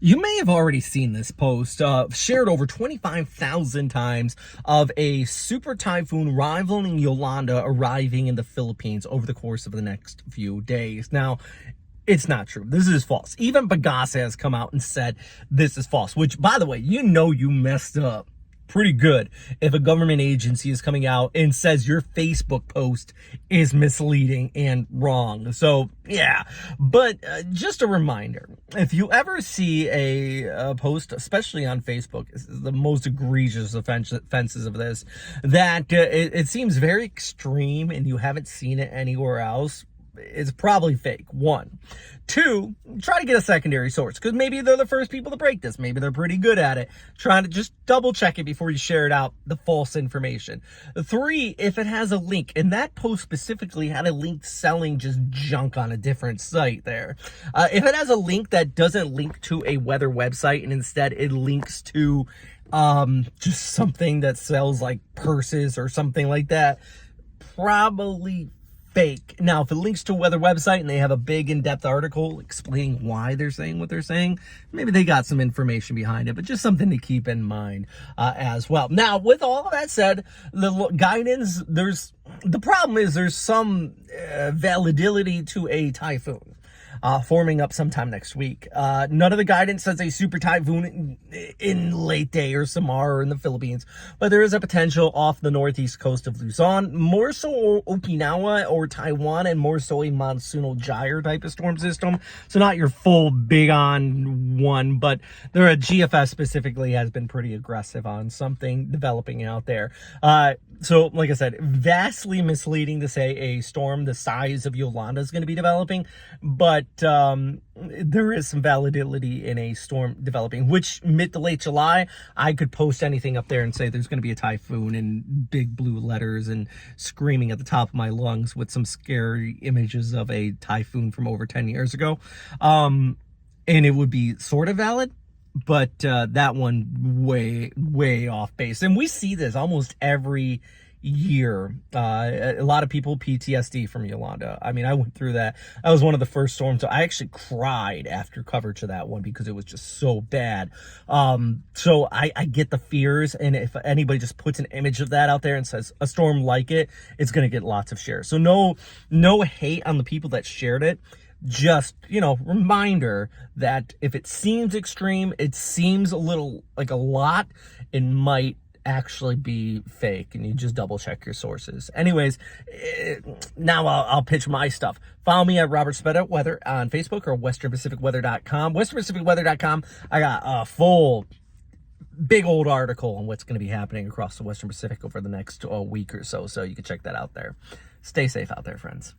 You may have already seen this post, shared over 25,000 times, of a super typhoon rivaling Yolanda arriving in the Philippines over the course of the next few days. Now, it's not true. This is false. Even Pagasa has come out and said this is false, which, by the way, you messed up pretty good if a government agency is coming out and says your Facebook post is misleading and wrong. So yeah, but just a reminder, if you ever see a post, especially on Facebook, this is the most egregious offenses of this, that it seems very extreme and you haven't seen it anywhere else, it's probably fake. One. Two, try to get a secondary source, because maybe they're the first people to break this. Maybe they're pretty good at it. Trying to just double check it before you share it out, the false information. Three, if it has a link, and that post specifically had a link selling just junk on a different site there. If it has a link that doesn't link to a weather website and instead it links to just something that sells like purses or something like that, probably fake. Now, if it links to a weather website and they have a big in-depth article explaining why they're saying what they're saying, maybe they got some information behind it, but just something to keep in mind as well. Now, with all of that said, the guidance, the problem is there's some validity to a typhoon forming up sometime next week. None of the guidance says a super typhoon in Leyte or Samar or in the Philippines, but there is a potential off the northeast coast of Luzon, more so Okinawa or Taiwan, and more so a monsoonal gyre type of storm system. So not your full big on one, but there, a GFS specifically has been pretty aggressive on something developing out there. So like I said, vastly misleading to say a storm the size of Yolanda is going to be developing, but there is some validity in a storm developing, which mid to late July, I could post anything up there and say there's going to be a typhoon in big blue letters and screaming at the top of my lungs with some scary images of a typhoon from over 10 years ago. And it would be sort of valid, but that one way off base. And we see this almost every year. A lot of people PTSD from Yolanda. I mean, I went through that. That was one of the first storms. So I actually cried after coverage of that one because it was just so bad. So I get the fears, and if anybody just puts an image of that out there and says a storm like it, it's going to get lots of shares. So no hate on the people that shared it. Just, reminder that if it seems extreme, it seems a little like a lot, it might actually be fake, and you just double check your sources. Anyways, now I'll pitch my stuff. Follow me at Robert Speda Weather on Facebook or westernpacificweather.com. Westernpacificweather.com, I got a full big old article on what's going to be happening across the Western Pacific over the next week or so you can check that out there. Stay safe out there, friends.